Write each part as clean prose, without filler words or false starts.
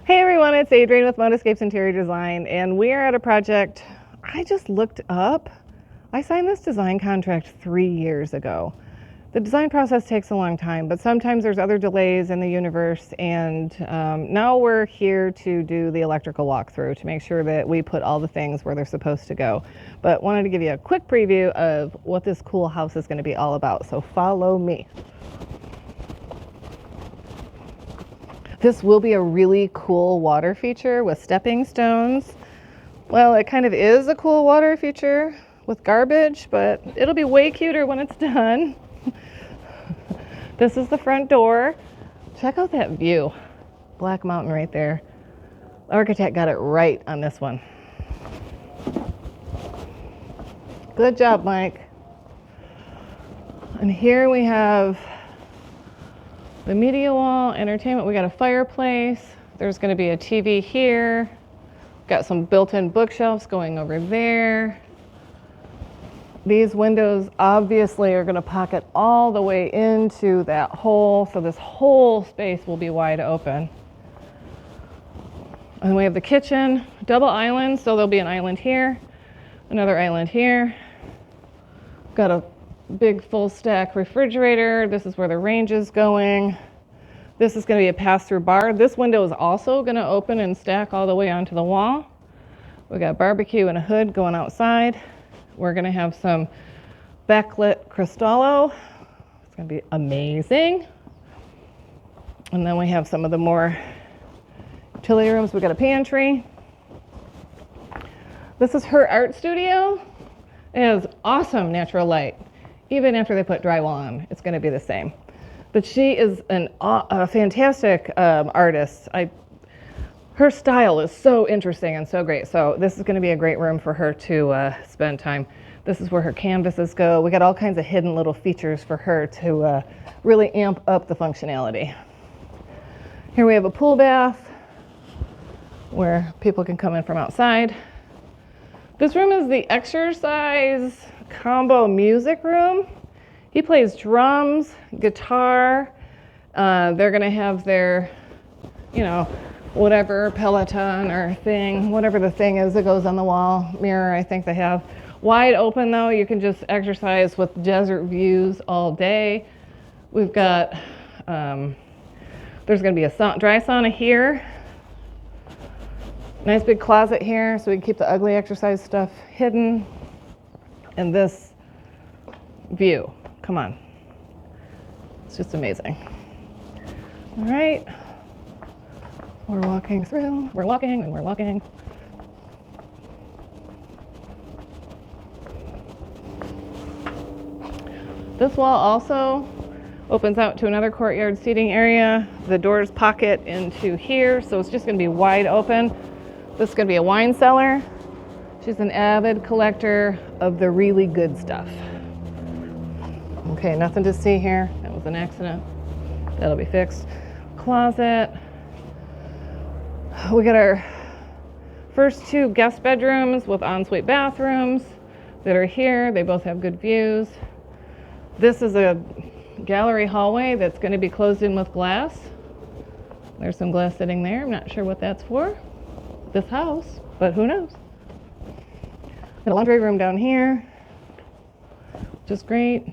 Hey everyone, it's Adrienne with Monoscapes Interior Design, and we are at a project I just looked up. I signed this design contract 3 years ago. The design process takes a long time, but sometimes there's other delays in the universe, and now we're here to do the electrical walkthrough to make sure that we put all the things where they're supposed to go. But wanted to give you a quick preview of what this cool house is going to be all about, so follow me. This will be a really cool water feature with stepping stones. Well, it kind of is a cool water feature with garbage, but it'll be way cuter when it's done. This is the front door. Check out that view. Black Mountain right there. The architect got it right on this one. Good job, Mike. And here we have the media wall, entertainment. We got a fireplace. There's going to be a TV here. Got some built-in bookshelves going over there. These windows obviously are going to pocket all the way into that hole, so this whole space will be wide open. And we have the kitchen, double island, so there'll be an island here, another island here. Got a big full stack refrigerator. This is where the range is going. This is going to be a pass-through bar. This window is also going to open and stack all the way onto the wall. We got barbecue and a hood going outside. We're going to have some backlit Cristallo. It's going to be amazing. And then we have some of the more utility rooms. We got a pantry. This is her art studio. It has awesome natural light. Even after they put drywall on, it's going to be the same. But she is a fantastic artist. Her style is so interesting and so great. So this is going to be a great room for her to spend time. This is where her canvases go. We got all kinds of hidden little features for her to really amp up the functionality. Here we have a pool bath where people can come in from outside. This room is the exercise combo music room. He plays drums, guitar. They're gonna have their, whatever Peloton or thing, whatever the thing is that goes on the wall, mirror I think they have. Wide open though, you can just exercise with desert views all day. We've got, there's gonna be a dry sauna here. Nice big closet here so we can keep the ugly exercise stuff hidden. And this view, come on. It's just amazing. All right, we're walking through. We're walking and we're walking. This wall also opens out to another courtyard seating area. The doors pocket into here, so it's just gonna be wide open. This is gonna be a wine cellar. She's an avid collector of the really good stuff. Okay, nothing to see here. That was an accident. That'll be fixed. Closet. We got our first 2 guest bedrooms with ensuite bathrooms that are here. They both have good views. This is a gallery hallway that's going to be closed in with glass. There's some glass sitting there. I'm not sure what that's for, this house, but who knows? Got a laundry room down here, which is great.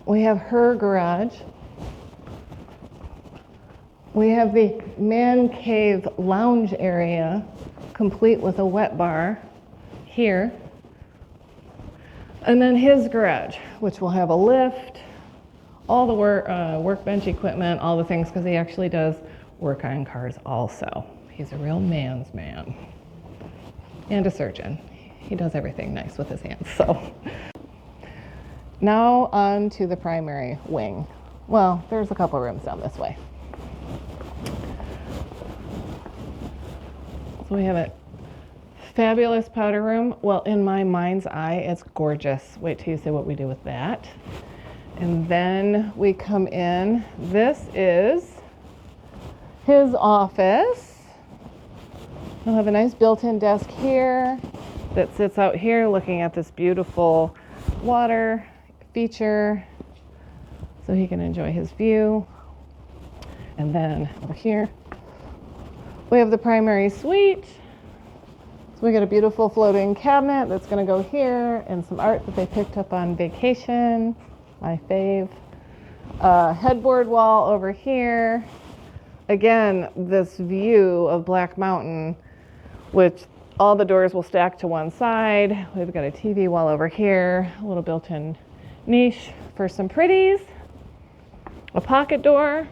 We have her garage. We have the man cave lounge area, complete with a wet bar here. And then his garage, which will have a lift, all the workbench equipment, all the things, because he actually does work on cars also. He's a real man's man. And a surgeon. He does everything nice with his hands, so. Now on to the primary wing. Well, there's a couple rooms down this way. So we have a fabulous powder room. Well, in my mind's eye, it's gorgeous. Wait till you see what we do with that. And then we come in. This is his office. He'll have a nice built-in desk here that sits out here looking at this beautiful water feature so he can enjoy his view. And then over here We have the primary suite. So we got a beautiful floating cabinet that's going to go here, and some art that they picked up on vacation, my fave. Headboard wall over here. Again, this view of Black Mountain, which all the doors will stack to one side. We've got a TV wall over here, a little built-in niche for some pretties, a pocket door.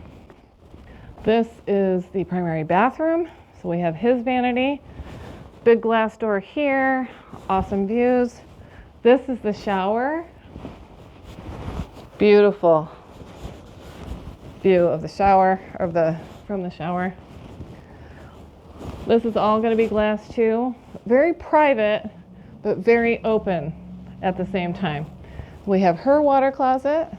This is the primary bathroom. So we have his vanity. Big glass door here, awesome views. This is the shower. Beautiful view of the shower, from the shower. This is all going to be glass too. Very private, but very open at the same time. We have her water closet,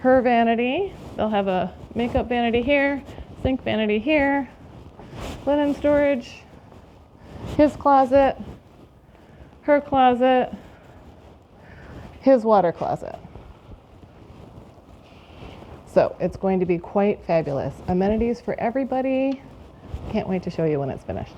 her vanity. They'll have a makeup vanity here, sink vanity here, linen storage, his closet, her closet, his water closet. So it's going to be quite fabulous. Amenities for everybody. Can't wait to show you when it's finished.